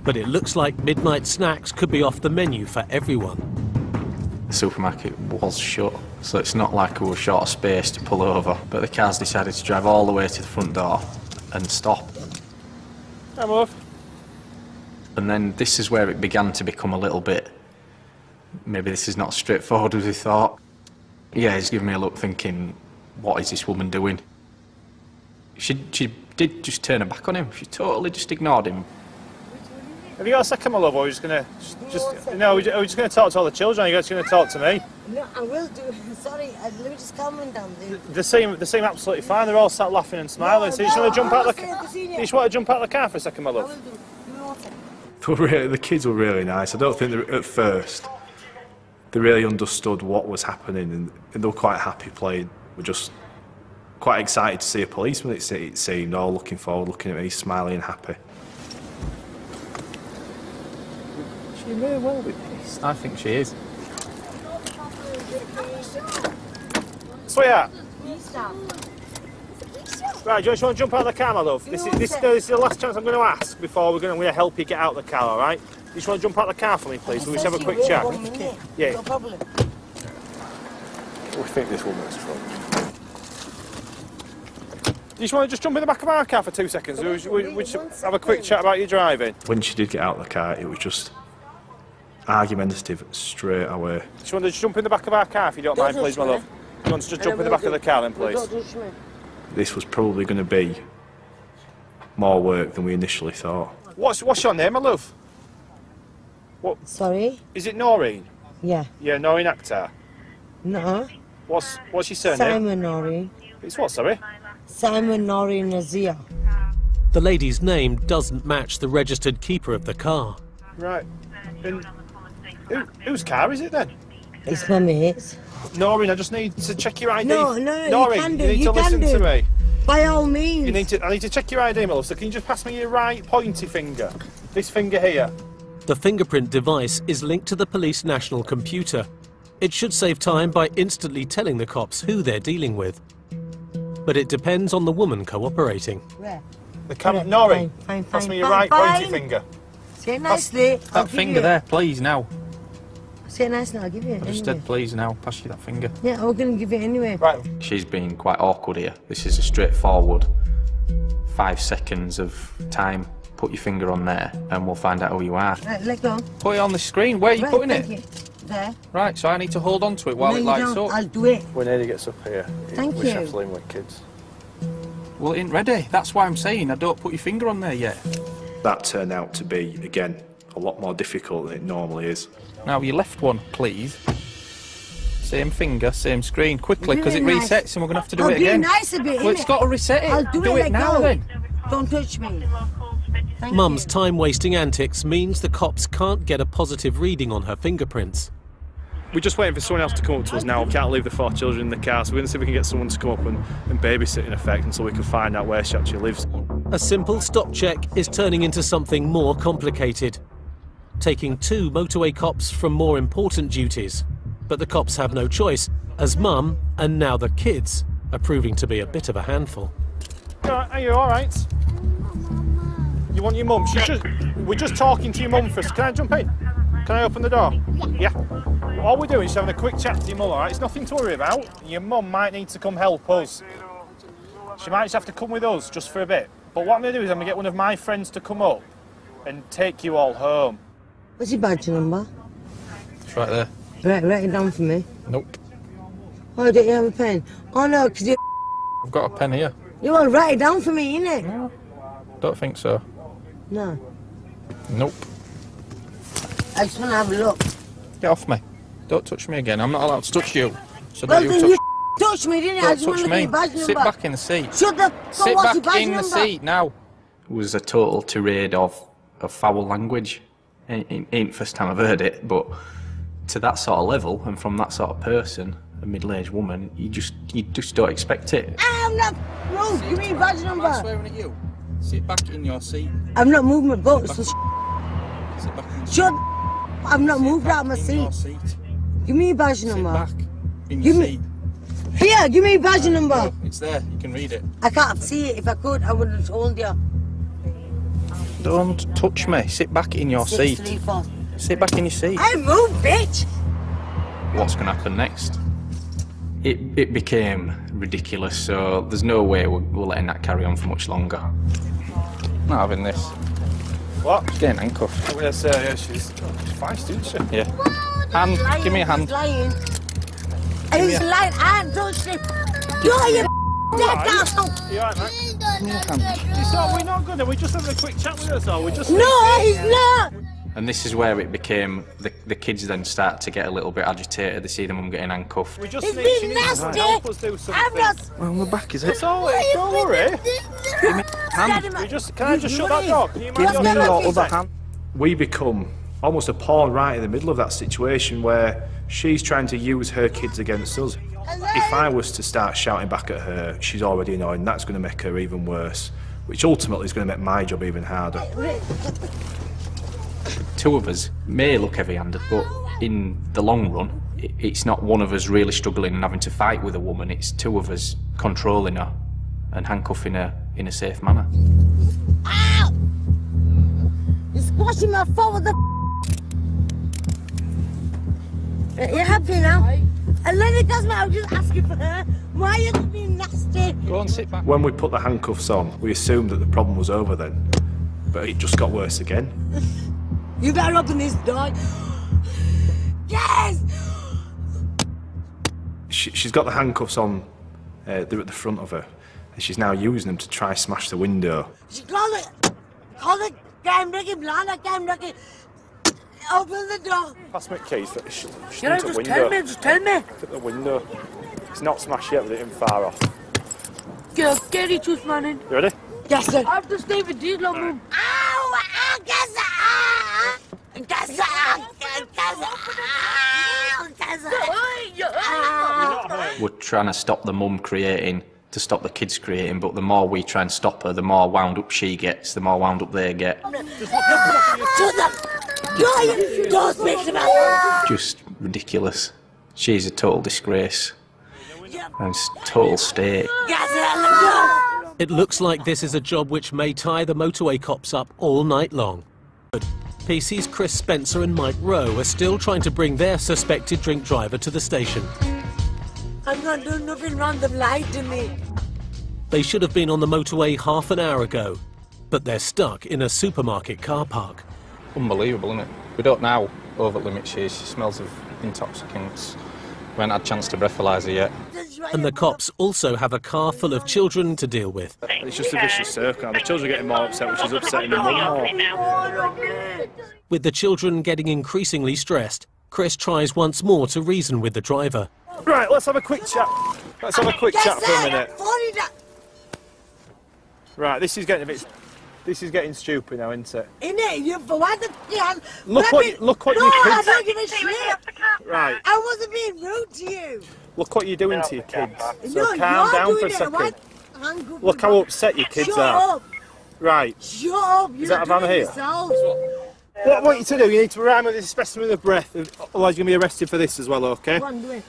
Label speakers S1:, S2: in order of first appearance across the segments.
S1: But it looks like midnight snacks could be off the menu for everyone.
S2: The supermarket was shut, so it's not like we were short of space to pull over. But the cars decided to drive all the way to the front door and stop.
S3: Hi, love.
S2: And then this is where it began to become a little bit... Maybe this is not as straightforward as we thought. Yeah, he's giving me a look thinking, what is this woman doing? She did just turn her back on him. She totally just ignored him.
S3: Have you got a second, my love, or are you just going to... No, are we just going to talk to all the children, or are you just going to talk to me?
S4: No, I will do. Sorry, let me just calm down.
S3: They seem absolutely fine. They're all sat laughing and smiling. So you just want to jump out the car? You just want to jump out the car for a second, my love?
S5: The kids were really nice. I don't think at first they really understood what was happening, and they were quite happy playing. We're just quite excited to see a policeman, it seemed, all looking forward, looking at me, smiling and happy.
S3: She may well be pissed.
S2: I think she is.
S3: Sweetheart. Right, do you just want to jump out of the car, my love? This is the last chance I'm going to ask before I'm going to help you get out of the car, all right? You just want to jump out of the car for me, please? We'll just have a quick chat. Yeah.
S4: No problem.
S3: We think this woman's trouble. You just want to jump in the back of our car for 2 seconds? We just have a quick chat about your driving.
S5: When she did get out of the car, it was just argumentative straight away.
S3: Just want to jump in the back of our car if you don't mind, please, my love. You want to just jump in the back of the car then, please?
S5: This was probably going to be more work than we initially thought.
S3: What's your name, my love? What?
S4: Sorry?
S3: Is it Noreen?
S4: Yeah.
S3: Yeah, Noreen Akhtar.
S4: No.
S3: What's your surname?
S4: Simon Noreen.
S3: It's what, sorry?
S4: Simon Noreen Nazia.
S1: The lady's name doesn't match the registered keeper of the car.
S3: Right. And whose car is it then?
S4: It's my mate's.
S3: Noreen, I just need to check your ID.
S4: No,
S3: Noreen,
S4: you
S3: need to listen to me.
S4: By all means.
S3: I need to check your ID, my love, so can you just pass me your right pointy finger? This finger here.
S1: The fingerprint device is linked to the police national computer. It should save time by instantly telling the cops who they're dealing with. But it depends on the woman cooperating.
S4: Where?
S3: The camera. Noreen,
S4: fine,
S3: pass me
S4: fine,
S3: your right
S4: fine.
S3: pointy finger.
S4: Say it nicely.
S2: That finger there, please, now.
S4: Say it nicely, I'll give you it
S2: I just
S4: anyway.
S2: said please now, pass you that finger.
S4: Yeah, I'm going to give it anyway.
S3: Right.
S2: She's been quite awkward here. This is a straightforward 5 seconds of time. Put your finger on there and we'll find out who you are.
S4: Right, let go.
S2: Put it on the screen. Where are you
S4: Right,
S2: putting
S4: thank
S2: it?
S4: you. There.
S2: Right, so I need to hold on to it while
S4: No,
S2: it
S4: you
S2: lights
S4: don't.
S2: up.
S4: I'll do it.
S3: When Eddie gets up here,
S4: Thank
S3: we're
S4: you.
S3: shuffling with kids.
S2: Well, it ain't ready. That's why I'm saying I don't put your finger on there yet.
S5: That turned out to be, again, a lot more difficult than it normally is.
S2: Now, your left one, please. Same finger, same screen. Quickly, because it
S4: Nice.
S2: resets and we're going to have to do
S4: I'll
S2: it again.
S4: Do it nice a bit,
S2: Well, it's
S4: innit?
S2: got to reset it.
S4: I'll do it like
S2: now,
S4: go.
S2: then.
S4: Don't touch me. Thank
S1: Mum's
S4: you.
S1: time-wasting antics means the cops can't get a positive reading on her fingerprints.
S3: We're just waiting for someone else to come up to us now. We can't leave the 4 children in the car, so we're going to see if we can get someone to come up and babysit in effect until we can find out where she actually lives.
S1: A simple stop check is turning into something more complicated, taking 2 motorway cops from more important duties. But the cops have no choice, as Mum, and now the kids, are proving to be a bit of a handful.
S3: Are you all right? You want your mum? We're just talking to your mum first. Can I jump in? Can I open the door? Yeah. All we're doing is having a quick chat to your mum, all right? It's nothing to worry about. Your mum might need to come help us. She might just have to come with us just for a bit. But what I'm going to do is I'm going to get one of my friends to come up and take you all home.
S4: What's your badge number?
S2: It's right there.
S4: Right, write it down for me.
S2: Nope.
S4: Oh, don't you have a pen? Oh no, because you...
S2: I've got a pen here.
S4: You want to write it down for me, innit?
S2: No, don't think so.
S4: No.
S2: Nope.
S4: I just want to have a look.
S2: Get off me. Don't touch me again. I'm not allowed to touch you. So
S4: Well,
S2: don't
S4: then
S2: you
S4: you
S2: touch
S4: touch me, didn't you? I
S2: Don't
S4: just want
S2: touch
S4: to look at
S2: me.
S4: your badge number.
S2: Sit back in the seat.
S4: Shut the...
S2: Sit
S4: what's
S2: back
S4: your badge
S2: in the
S4: number?
S2: seat now. It was a total tirade of foul language. Ain't first time I've heard it, but to that sort of level and from that sort of person, a middle-aged woman, you just don't expect it.
S4: I'm not... No, give me your badge number.
S2: I'm swearing at you. Sit back in your seat.
S4: I'm not moving my butt, so...
S2: Sit back in your seat.
S4: Shut... I've not moved out of my
S2: Your
S4: seat.
S2: seat.
S4: Give me your badge
S2: Sit
S4: number.
S2: back in your
S4: Give me...
S2: seat.
S4: Here, give me your badge number.
S2: No, it's there. You can read it.
S4: I can't see it. If I could, I would have told you.
S2: Don't touch me. Sit back in your seat. Sit back in your seat.
S4: I move, bitch!
S2: What's going to happen next? It became ridiculous, so there's no way we're letting that carry on for much longer. Not having this.
S3: What?
S2: She's getting handcuffed.
S3: I'm going to say, yeah, she's feisty, isn't she?
S2: Yeah. Hand, give me a hand.
S4: He's lying. He's lying. Hand, don't you? You're your dead asshole.
S3: You alright, mate? We're not good, we're just having a quick chat with her, so we're just...
S4: No, he's not!
S2: And this is where it became, the kids then start to get a little bit agitated. They see their mum getting handcuffed.
S3: We just
S4: It's
S3: need,
S4: been
S3: she needs to
S4: nasty.
S3: help us do something.
S4: I'm not...
S2: Well, on the back, is it?
S3: It's alright, don't worry.
S2: Hand.
S3: Can I just shut that door? Can you mind
S2: Give me
S3: your
S2: your
S3: business?
S2: other hand.
S5: We become almost a pawn right in the middle of that situation where she's trying to use her kids against us. If I was to start shouting back at her, she's already annoying, that's going to make her even worse, which ultimately is going to make my job even harder.
S2: Two of us may look heavy-handed, but in the long run, it's not one of us really struggling and having to fight with a woman, it's two of us controlling her and handcuffing her in a safe manner.
S4: Ow! You're squashing my foot with the... You're happy now? And then it doesn't matter, I'm just asking for her. Why are you being nasty?
S2: Go and sit back.
S5: When we put the handcuffs on, we assumed that the problem was over then, but it just got worse again.
S4: You better open this door. Yes!
S5: She's got the handcuffs on, they're at the front of her, and she's now using them to try smash the window.
S4: She call it, damn rigging, Lana, damn rigging. Open the door.
S3: Pass me the keys. She
S4: You know,
S3: needs a
S4: just
S3: window.
S4: just tell me.
S3: Look at the window. It's not smashed yet, but it's far off.
S4: Get it, juice, man.
S3: You ready?
S4: Yes, sir. I have to stay with these little room. Ow!
S2: We're trying to stop the mum creating, to stop the kids creating, but the more we try and stop her, the more wound up she gets, the more wound up they get.
S4: Don't speak to me.
S2: Just ridiculous. She's a total disgrace. And it's total state.
S1: It looks like this is a job which may tie the motorway cops up all night long. PC's Chris Spencer and Mike Rowe are still trying to bring their suspected drink driver to the station.
S4: I'm not doing nothing wrong, they've lied to me.
S1: They should have been on the motorway half an hour ago, but they're stuck in a supermarket car park.
S2: Unbelievable, isn't it? We don't know over limit she is. She smells of intoxicants. We haven't had a chance to breathalyse her yet.
S1: And the cops also have a car full of children to deal with.
S5: It's just a vicious circle. The children are getting more upset, which is upsetting the mum more.
S1: With the children getting increasingly stressed, Chris tries once more to reason with the driver.
S3: Right, let's have a quick chat. Let's have a quick chat for a minute. Right, this is getting stupid now, isn't it?
S4: Innit? You for what the
S3: Look what
S4: no,
S3: your
S4: I
S3: kids.
S4: don't give a shit.
S3: Right,
S4: I wasn't being rude to you.
S3: look what you're doing to your kids. So
S4: No,
S3: calm
S4: you're
S3: down
S4: doing
S3: for a
S4: it,
S3: second.
S4: right? Hang up
S3: Look
S4: the
S3: how
S4: door.
S3: upset your kids
S4: Shut
S3: are.
S4: Up.
S3: Right.
S4: Shut up. You're
S3: Is that
S4: not
S3: a van
S4: doing it
S3: here?
S4: yourself.
S3: What I want you to do, you need to rhyme with this specimen of breath, otherwise you're going to be arrested for this as well, okay?
S4: Go on, do it.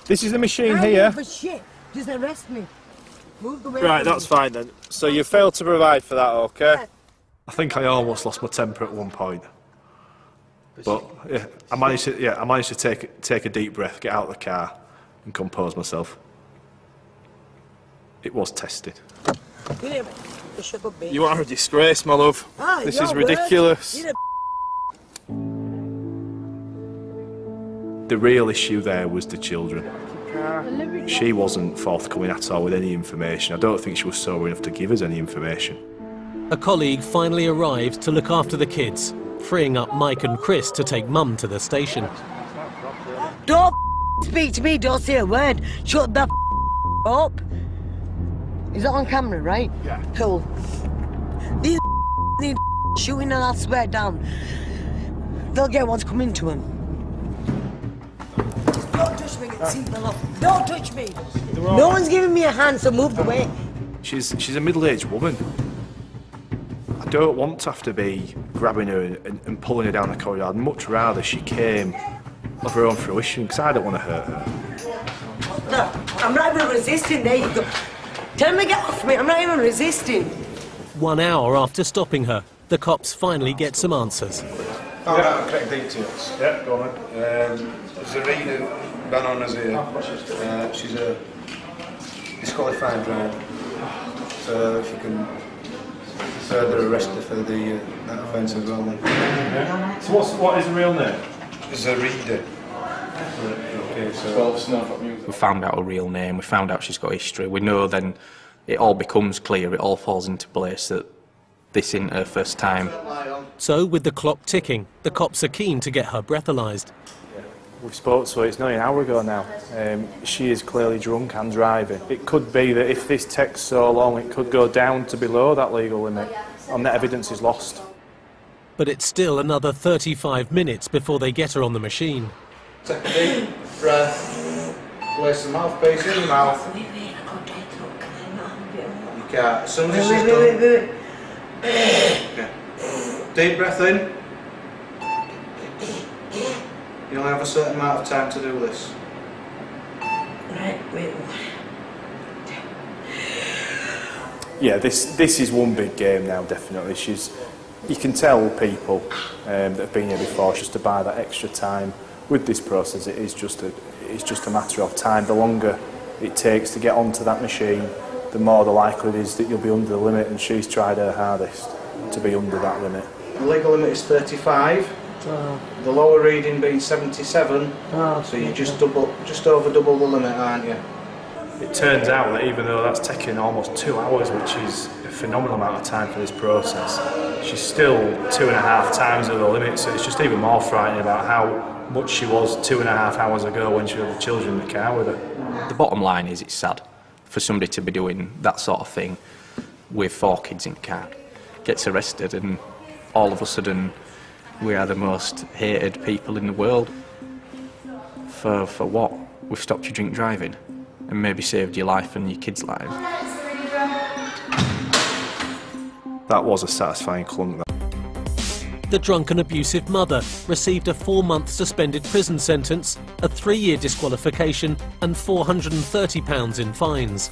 S3: This is the machine
S4: I
S3: here.
S4: don't give a shit. Just arrest me. Move the way.
S3: Right, that's fine then. So you failed to provide for that, okay?
S5: I think I almost lost my temper at one point. But yeah, I managed to take a deep breath, get out of the car and compose myself. It was tested.
S3: You are a disgrace, my love. This is ridiculous.
S5: The real issue there was the children. She wasn't forthcoming at all with any information. I don't think she was sober enough to give us any information.
S1: A colleague finally arrived to look after the kids, freeing up Mike and Chris to take Mum to the station.
S4: Don't speak to me. Don't say a word. Shut the up. Is it on camera, right?
S3: Yeah.
S4: Cool. These need shooting and I'll swear down. They'll get what's coming to them. Don't touch me, don't touch me. No one's giving me a hand, so move the way.
S5: She's a middle-aged woman. I don't want to have to be grabbing her and pulling her down the corridor. I'd much rather she came of her own fruition, because I don't want to hurt her.
S4: No, I'm not even resisting. There you go. Tell me to get off me. I'm not even resisting.
S1: 1 hour after stopping her, the cops finally get some answers.
S6: Found out the correct details.
S3: Yeah, go on then.
S6: There's a reader ban on us here. She's a disqualified driver. So if you can further arrest her for the that offence as well then.
S3: Yeah. So what is the real name?
S6: There's a reader. Okay, so
S2: We found out her real name, we found out she's got history. We know then it all becomes clear, it all falls into place that this isn't her first time.
S1: So, with the clock ticking, the cops are keen to get her breathalyzed.
S5: We've spoke to her, it's nearly an hour ago now. She is clearly drunk and driving. It could be that if this takes so long, it could go down to below that legal limit, and that evidence is lost.
S1: But it's still another 35 minutes before they get her on the machine.
S6: take a deep breath, place the mouthpiece in your mouth. You can't. As soon as this is done. Okay. Deep breath in. You only have a certain amount of time to do this.
S4: Right, wait.
S5: Yeah, this is one big game now, definitely. You can tell people that have been here before just to buy that extra time with this process. It's just a matter of time. The longer it takes to get onto that machine, the more the likelihood is that you'll be under the limit, and she's tried her hardest to be under that limit.
S6: The legal limit is 35. The lower reading being 77. So you're just over double the limit, aren't you?
S5: It turns out that even though that's taken almost 2 hours, which is a phenomenal amount of time for this process, she's still 2.5 times over the limit, so it's just even more frightening about how much she was 2.5 hours ago when she had the children in the car with her.
S2: The bottom line is it's sad for somebody to be doing that sort of thing with 4 kids in the car. Gets arrested and all of a sudden we are the most hated people in the world. For what? We've stopped you drink driving and maybe saved your life and your kids' lives.
S5: That was a satisfying clunk.
S1: The drunk and abusive mother received a 4-month suspended prison sentence, a 3-year disqualification and £430 in fines.